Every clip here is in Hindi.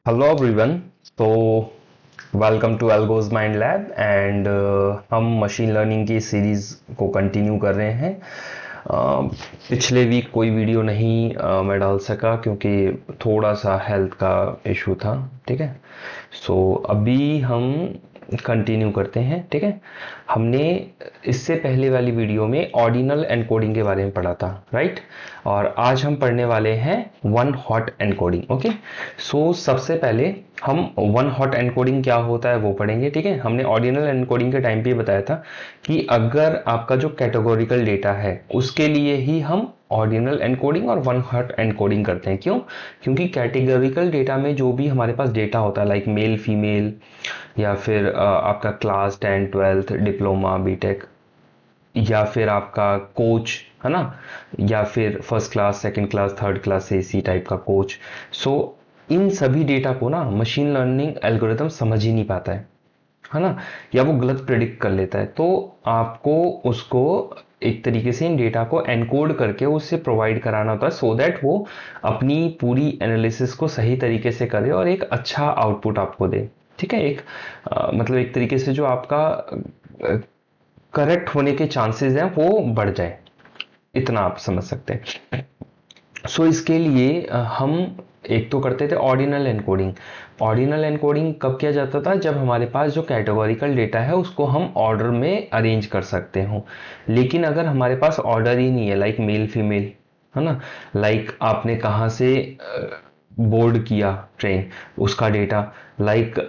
Hello everyone. तो welcome to Algos Mind Lab and हम मशीन लर्निंग की सीरीज़ को कंटिन्यू कर रहे हैं। पिछले वीक कोई वीडियो नहीं मैं डाल सका क्योंकि थोड़ा सा हेल्थ का इशू था। ठीक है। सो अभी हम कंटिन्यू करते हैं। ठीक है। हमने इससे पहले वाली वीडियो में ऑर्डिनल एनकोडिंग के बारे में पढ़ा था, राइट। और आज हम पढ़ने वाले हैं वन हॉट एनकोडिंग। ओके। सो सबसे पहले हम वन हॉट एनकोडिंग क्या होता है वो पढ़ेंगे। ठीक है। हमने ऑर्डिनल एनकोडिंग के टाइम पे बताया था कि अगर आपका जो कैटेगोरिकल डेटा है उसके लिए ही हम ऑर्डिनल एनकोडिंग और वन हॉट एनकोडिंग करते हैं। क्यों? क्योंकि कैटेगोरिकल डेटा में जो भी हमारे पास डेटा होता है लाइक मेल फीमेल या फिर आपका क्लास 10 12 डिप्लोमा बीटेक या फिर आपका कोच, है ना, या फिर first class second class third class से इसी टाइप का कोच। सो इन सभी डेटा को ना मशीन लर्निंग एल्गोरिथम समझ ही नहीं पाता है ना, या वो गलत प्रिडिक्ट कर लेता है। तो आपको उसको एक तरीके से इन डेटा को एनकोड करके उससे प्रोवाइड कराना होता है सो दैट वो अपनी पूरी एनालिसिस को सही तरीके से करे और एक अच्छा आउटपुट आपको दे। ठीक है। एक मतलब एक तरीके से जो आपका करेक्ट होने के चांसेस हैं वो बढ़ जाए, इतना आप समझ सकते हैं। सो इसके लिए हम एक तो करते थे ऑर्डिनल एनकोडिंग। ऑर्डिनल एनकोडिंग कब किया जाता था? जब हमारे पास जो कैटेगोरिकल डेटा है उसको हम ऑर्डर में अरेंज कर सकते हो। लेकिन अगर हमारे पास ऑर्डर ही नहीं है लाइक मेल फीमेल, है ना, लाइक आपने कहाँ से बोर्ड किया ट्रेन उसका डेटा, लाइक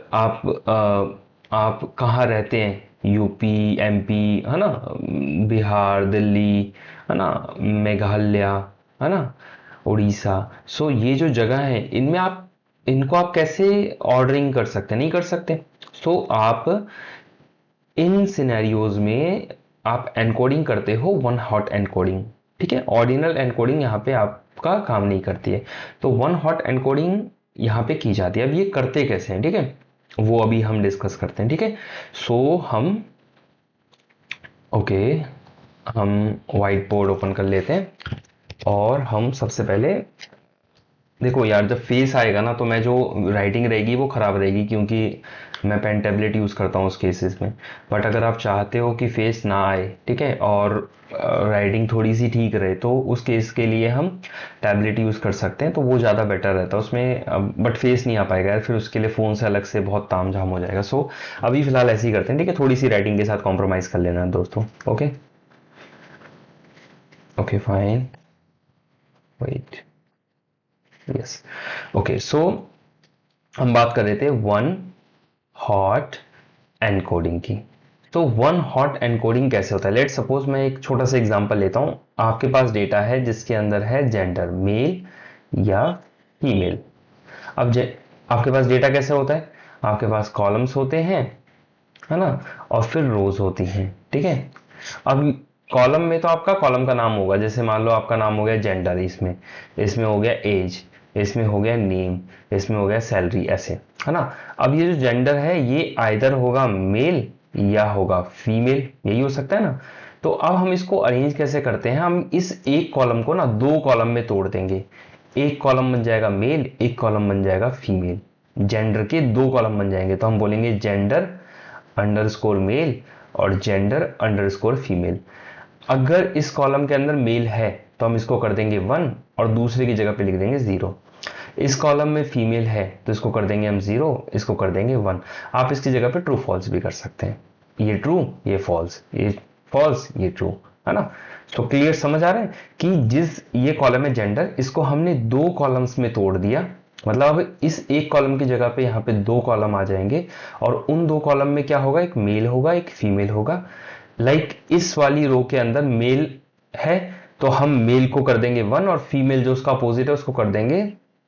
आप कहाँ रहते हैं, यूपी एमपी, है ना, बिहार दिल्ली, है ना, मेघालय, है ना, उड़ीसा। सो ये जो जगह है इनमें आप इनको आप कैसे ऑर्डरिंग कर सकते हैं? नहीं कर सकते। सो आप इन सिनेरियोज में आप एनकोडिंग करते हो वन हॉट एनकोडिंग। ठीक है। ऑर्डिनल एनकोडिंग यहाँ पे आपका काम नहीं करती है। तो वन हॉट एनकोडिंग यहाँ पे की जाती है। अब ये करते कैसे हैं, ठीक है, वो अभी हम डिस्कस करते हैं। ठीक है। सो हम ओके हम व्हाइट बोर्ड ओपन कर लेते हैं और हम सबसे पहले देखो यार, जब फेस आएगा ना तो मैं जो राइटिंग रहेगी वो खराब रहेगी क्योंकि मैं पेन टेबलेट यूज़ करता हूँ उस केसेस में। बट अगर आप चाहते हो कि फेस ना आए, ठीक है, और राइटिंग थोड़ी सी ठीक रहे तो उस केस के लिए हम टैबलेट यूज़ कर सकते हैं, तो वो ज़्यादा बेटर रहता है उसमें। बट फेस नहीं आ पाएगा यार, फिर उसके लिए फ़ोन से अलग से बहुत ताम झाम हो जाएगा। सो अभी फ़िलहाल ऐसे ही करते हैं। ठीक है। थोड़ी सी राइटिंग के साथ कॉम्प्रोमाइज़ कर लेना दोस्तों। Okay okay fine, wait, yes, okay. So हम बात कर रहे थे वन हॉट एनकोडिंग की। तो वन हॉट एनकोडिंग कैसे होता है? लेट सपोज मैं एक छोटा सा एग्जांपल लेता हूं। आपके पास डेटा है जिसके अंदर है जेंडर मेल या फीमेल। अब आपके पास डेटा कैसे होता है? आपके पास कॉलम्स होते हैं, है ना, और फिर रोज होती हैं। ठीक है। अब कॉलम में तो आपका कॉलम का नाम होगा, जैसे मान लो आपका नाम हो गया जेंडर, इसमें इसमें हो गया एज, इसमें हो गया नेम, इसमें हो गया सैलरी, ऐसे, है ना। अब ये जो जेंडर है ये आइदर होगा मेल या होगा फीमेल, यही हो सकता है ना। तो अब हम इसको अरेंज कैसे करते हैं? हम इस एक कॉलम को ना दो कॉलम में तोड़ देंगे। एक कॉलम बन जाएगा मेल, एक कॉलम बन जाएगा फीमेल। जेंडर के दो कॉलम बन जाएंगे तो हम बोलेंगे जेंडर अंडरस्कोर मेल और जेंडर अंडरस्कोर फीमेल। अगर इस कॉलम के अंदर मेल है तो हम इसको कर देंगे 1 और दूसरे की जगह पे लिख देंगे 0। इस कॉलम में फीमेल है तो इसको कर देंगे हम 0, इसको कर देंगे 1। आप इसकी जगह पे ट्रू फॉल्स भी कर सकते हैं। ये ट्रू, ये फॉल्स, ये फॉल्स, ये ट्रू, है ना। तो क्लियर समझ आ रहा है कि जिस ये कॉलम है जेंडर, इसको हमने दो कॉलम्स में तोड़ दिया। मतलब अब इस एक कॉलम की जगह पे यहाँ पे दो कॉलम आ जाएंगे और उन दो कॉलम में क्या होगा, एक मेल होगा एक फीमेल होगा। लाइक इस वाली रो के अंदर मेल है तो हम मेल को कर देंगे 1 और फीमेल जो उसका अपोजिट है उसको कर देंगे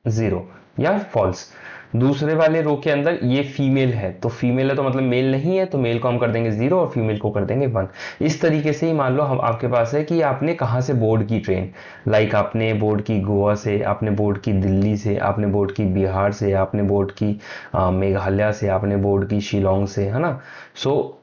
0 या फॉल्स। दूसरे वाले रो के अंदर ये फीमेल है तो फीमेल है तो मतलब मेल नहीं है, तो मेल को हम कर देंगे 0 और फीमेल को कर देंगे 1। इस तरीके से ही मान लो हम आपके पास है कि आपने कहाँ से बोर्ड की ट्रेन, लाइक आपने बोर्ड की गोवा से, आपने बोर्ड की दिल्ली से, आपने बोर्ड की बिहार से, आपने बोर्ड की मेघालय से, आपने बोर्ड की शिलोंग से, है ना। सो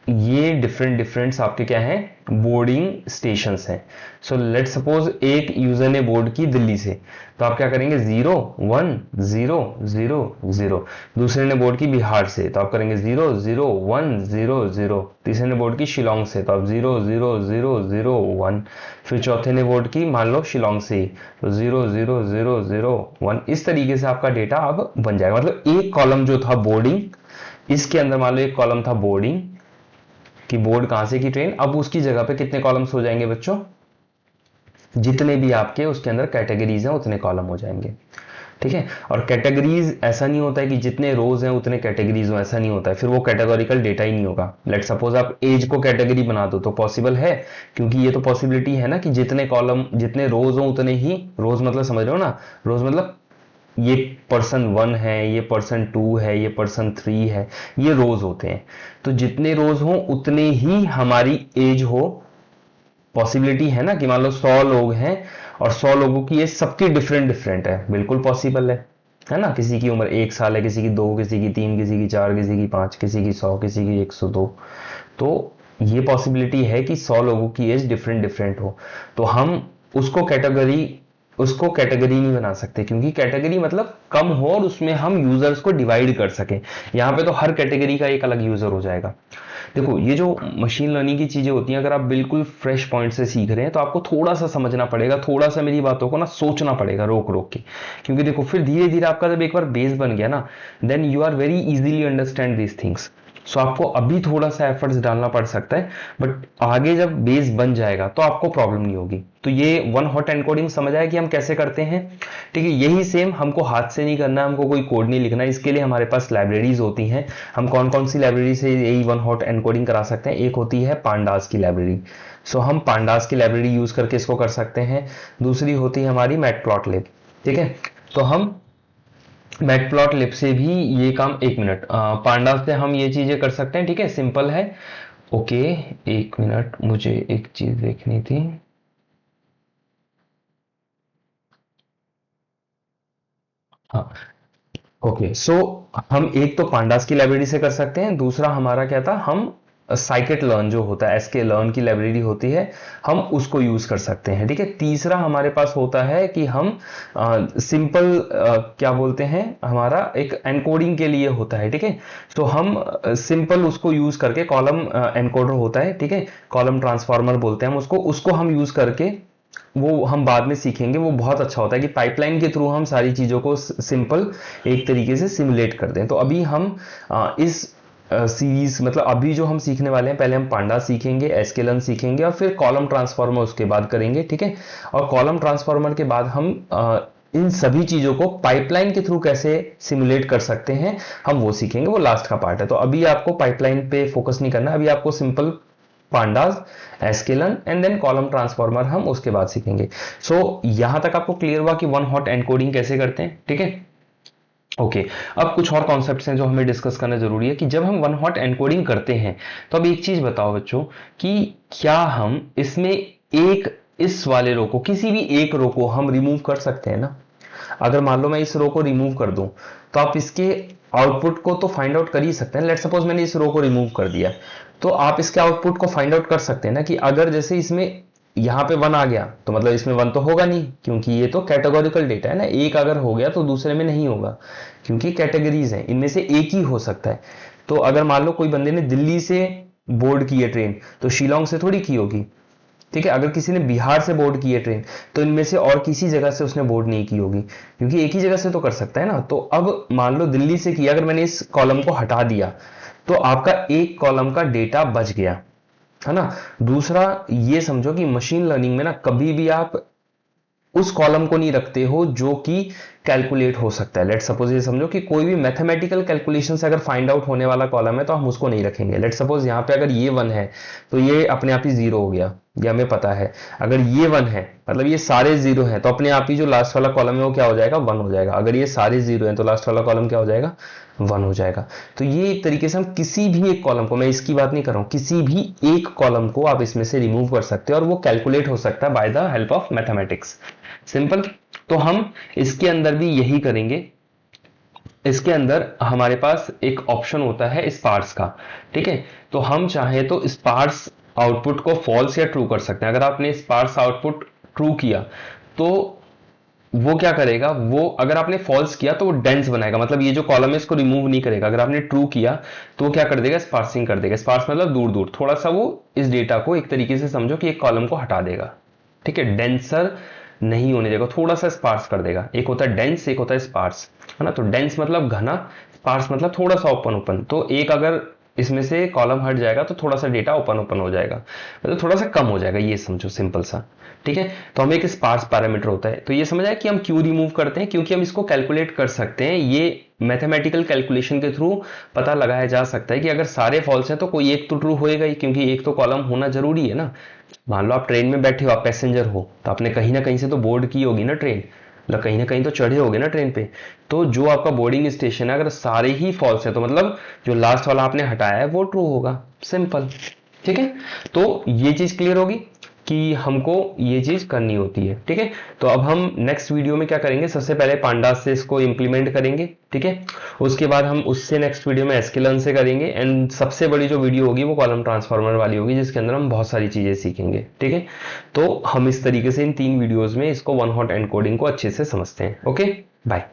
ये डिफरेंट डिफरेंट आपके क्या हैं, बोर्डिंग स्टेशंस हैं। सो लेट सपोज एक यूजर ने बोर्ड की दिल्ली से, तो आप क्या करेंगे 0 1 0 0 0। दूसरे ने बोर्ड की बिहार से, तो आप करेंगे 0 0 1 0 0। तीसरे ने बोर्ड की शिलोंग से, तो आप 0 0 0 0 1। फिर चौथे ने बोर्ड की मान लो शिलोंग से ही, तो 0 0 0 0 1। इस तरीके से आपका डेटा अब बन जाएगा। मतलब एक कॉलम जो था बोर्डिंग, इसके अंदर मान लो एक कॉलम था बोर्डिंग कि बोर्ड कहां से की ट्रेन, अब उसकी जगह पे कितने कॉलम्स हो जाएंगे बच्चों, जितने भी आपके उसके अंदर कैटेगरीज हैं उतने कॉलम हो जाएंगे। ठीक है, और कैटेगरीज ऐसा नहीं होता है कि जितने रोज हैं उतने कैटेगरीज हो, ऐसा नहीं होता है, फिर वो कैटेगोरिकल डेटा ही नहीं होगा। लेट सपोज आप एज को कैटेगरी बना दो तो पॉसिबल है, क्योंकि ये तो पॉसिबिलिटी है ना कि जितने कॉलम जितने रोज हो उतने ही, रोज मतलब समझ रहे हो ना, रोज मतलब ये पर्सन 1 है, ये पर्सन 2 है, ये पर्सन 3 है, ये रोज होते हैं। तो जितने रोज हो उतने ही हमारी एज हो। पॉसिबिलिटी है ना कि मान लो 100 लोग हैं और 100 लोगों की एज सबकी डिफरेंट डिफरेंट है, बिल्कुल पॉसिबल है ना। किसी की उम्र 1 साल है, किसी की 2, किसी की 3, किसी की 4, किसी की 5, किसी की 100, किसी की 102। तो ये पॉसिबिलिटी है कि 100 लोगों की एज डिफरेंट डिफरेंट हो। तो हम उसको कैटेगरी नहीं बना सकते, क्योंकि कैटेगरी मतलब कम हो और उसमें हम यूजर्स को डिवाइड कर सकें। यहां पे तो हर कैटेगरी का एक अलग यूजर हो जाएगा। देखो ये जो मशीन लर्निंग की चीजें होती हैं, अगर आप बिल्कुल फ्रेश पॉइंट से सीख रहे हैं तो आपको थोड़ा सा समझना पड़ेगा, थोड़ा सा मेरी बातों को ना सोचना पड़ेगा रोक रोक के। क्योंकि देखो फिर धीरे धीरे आपका जब एक बार बेस बन गया ना, then you are very easily understand these things. So आपको अभी थोड़ा सा एफर्ट्स डालना पड़ सकता है, बट आगे जब बेस बन जाएगा तो आपको प्रॉब्लम नहीं होगी। तो ये वन हॉट एनकोडिंग समझ आया कि हम कैसे करते हैं। ठीक है, यही सेम हमको हाथ से नहीं करना, हमको कोई कोड नहीं लिखना, इसके लिए हमारे पास लाइब्रेरीज होती हैं। हम कौन कौन सी लाइब्रेरी से यही वन हॉट एनकोडिंग करा सकते हैं, एक होती है पांडास की लाइब्रेरी। सो हम पांडास की लाइब्रेरी यूज करके इसको कर सकते हैं। दूसरी होती है हमारी मैटप्लॉटलिब। ठीक है, तो हम मैटप्लॉटलिब से भी ये काम, एक मिनट, पांडास से हम ये चीजें कर सकते हैं। ठीक है, सिंपल है। ओके, एक मिनट, मुझे एक चीज देखनी थी। हाँ, ओके, सो हम एक तो पांडास की लाइब्रेरी से कर सकते हैं, दूसरा हमारा क्या था, हम साइकिट लर्न जो होता है, एसके लर्न की लाइब्रेरी होती है, हम उसको यूज कर सकते हैं। ठीक है, तीसरा हमारे पास होता है कि हम सिंपल क्या बोलते हैं, हमारा एक एनकोडिंग के लिए होता है। ठीक है, तो हम सिंपल उसको यूज करके, कॉलम एनकोडर होता है। ठीक है, कॉलम ट्रांसफार्मर बोलते हैं हम उसको हम यूज करके, वो हम बाद में सीखेंगे, वो बहुत अच्छा होता है कि पाइपलाइन के थ्रू हम सारी चीजों को सिंपल एक तरीके से सिमुलेट कर दें। तो अभी हम इस सीरीज, मतलब अभी जो हम सीखने वाले हैं, पहले हम पांडा सीखेंगे, एसकेलन सीखेंगे और फिर कॉलम ट्रांसफार्मर उसके बाद करेंगे। ठीक है, और कॉलम ट्रांसफार्मर के बाद हम इन सभी चीजों को पाइपलाइन के थ्रू कैसे सिमुलेट कर सकते हैं, हम वो सीखेंगे, वो लास्ट का पार्ट है। तो अभी आपको पाइपलाइन पे फोकस नहीं करना, अभी आपको simple pandas, sklearn and then column transformer हम उसके बाद सीखेंगे। सो यहां तक आपको क्लियर हुआ कि वन हॉट एनकोडिंग कैसे करते हैं। ठीक है, ओके, अब कुछ और कॉन्सेप्ट्स हैं जो हमें डिस्कस करना जरूरी है कि जब हम वन हॉट एनकोडिंग करते हैं, तो अब एक चीज बताओ बच्चों कि क्या हम इसमें एक, इस वाले रो को, किसी भी एक रो को हम रिमूव कर सकते हैं ना। अगर मान लो मैं इस रो को रिमूव कर दूं, तो आप इसके आउटपुट को तो फाइंड आउट कर ही सकते हैं। लेट सपोज मैंने इस रो को रिमूव कर दिया, तो आप इसके आउटपुट को फाइंड आउट कर सकते हैं ना कि अगर जैसे इसमें यहां पे 1 आ गया, तो मतलब इसमें 1 तो होगा नहीं, क्योंकि ये तो कैटेगोरिकल डेटा है ना। एक अगर हो गया तो दूसरे में नहीं होगा, क्योंकि कैटेगरीज हैं, इनमें से एक ही हो सकता है। तो अगर मान लो कोई बंदे ने दिल्ली से बोर्ड की है ट्रेन, तो शिलोंग से थोड़ी की होगी। ठीक है, अगर किसी ने बिहार से बोर्ड की है ट्रेन, तो इनमें से और किसी जगह से उसने बोर्ड नहीं की होगी, क्योंकि एक ही जगह से तो कर सकता है ना। तो अब मान लो दिल्ली से किया, अगर मैंने इस कॉलम को हटा दिया, तो आपका एक कॉलम का डेटा बच गया, है ना। दूसरा ये समझो कि मशीन लर्निंग में ना कभी भी आप उस कॉलम को नहीं रखते हो जो कि कैलकुलेट हो सकता है। लेट सपोज ये समझो कि कोई भी मैथमेटिकल कैलकुलेशन से अगर फाइंड आउट होने वाला कॉलम है, तो हम उसको नहीं रखेंगे। लेट सपोज यहाँ पे अगर ये 1 है, तो ये अपने आप ही 0 हो गया, ये हमें पता है। अगर ये 1 है, मतलब ये सारे 0 हैं, तो अपने आप ही जो लास्ट वाला कॉलम है वो क्या हो जाएगा, 1 हो जाएगा। अगर ये सारे 0 हैं, तो लास्ट वाला कॉलम क्या हो जाएगा, 1 हो जाएगा। तो ये एक तरीके से हम किसी भी एक कॉलम को, मैं इसकी बात नहीं कर रहा हूं, किसी भी एक कॉलम को आप इसमें से रिमूव कर सकते हो और वो कैलकुलेट हो सकता है by the help of mathematics. Simple. तो हम इसके अंदर भी यही करेंगे। इसके अंदर हमारे पास एक ऑप्शन होता है स्पार्स का, ठीक है। तो हम चाहें तो स्पार्स आउटपुट को फॉल्स या ट्रू कर सकते हैं। अगर आपने स्पार्स आउटपुट ट्रू किया तो वो क्या करेगा, वो अगर आपने फॉल्स किया तो वो डेंस बनाएगा, मतलब ये जो कॉलम है इसको रिमूव नहीं करेगा। अगर आपने ट्रू किया तो वो क्या कर देगा, स्पार्सिंग कर देगा। स्पार्स मतलब दूर दूर, थोड़ा सा वो इस डेटा को एक तरीके से समझो कि एक कॉलम को हटा देगा, ठीक है। डेंसर नहीं होने देगा, थोड़ा सा स्पार्स कर देगा। एक होता है डेंस, एक होता है स्पार्स, है ना। तो डेंस मतलब घना, स्पार्स मतलब थोड़ा सा ओपन ओपन। तो एक अगर इसमें से कॉलम हट जाएगा तो थोड़ा सा डेटा ओपन ओपन हो जाएगा, मतलब थोड़ा सा कम हो जाएगा, ये समझो सिंपल सा, ठीक है। तो हमें एक स्पार्स पैरामीटर होता है। तो ये समझ आया कि हम क्यों रिमूव करते हैं, क्योंकि हम इसको कैलकुलेट कर सकते हैं। ये मैथमेटिकल कैलकुलेशन के थ्रू पता लगाया जा सकता है कि अगर सारे फॉल्स हैं तो कोई एक तो ट्रू होएगा ही, क्योंकि एक तो कॉलम होना जरूरी है ना। मान लो आप ट्रेन में बैठे हो, आप पैसेंजर हो, तो आपने कहीं ना कहीं से तो बोर्ड की होगी ना ट्रेन, मतलब कहीं ना कहीं तो चढ़े होगे ना ट्रेन पे। तो जो आपका बोर्डिंग स्टेशन है अगर सारे ही फॉल्स है तो मतलब जो लास्ट वाला आपने हटाया है वो ट्रू होगा, सिंपल, ठीक है। तो ये चीज क्लियर होगी कि हमको ये चीज करनी होती है, ठीक है। तो अब हम नेक्स्ट वीडियो में क्या करेंगे, सबसे पहले पांडास से इसको इंप्लीमेंट करेंगे, ठीक है। उसके बाद हम उससे नेक्स्ट वीडियो में sklearn से करेंगे, एंड सबसे बड़ी जो वीडियो होगी वो कॉलम ट्रांसफार्मर वाली होगी, जिसके अंदर हम बहुत सारी चीजें सीखेंगे, ठीक है। तो हम इस तरीके से इन 3 वीडियोज में इसको वन हॉट एनकोडिंग को अच्छे से समझते हैं। Okay, bye.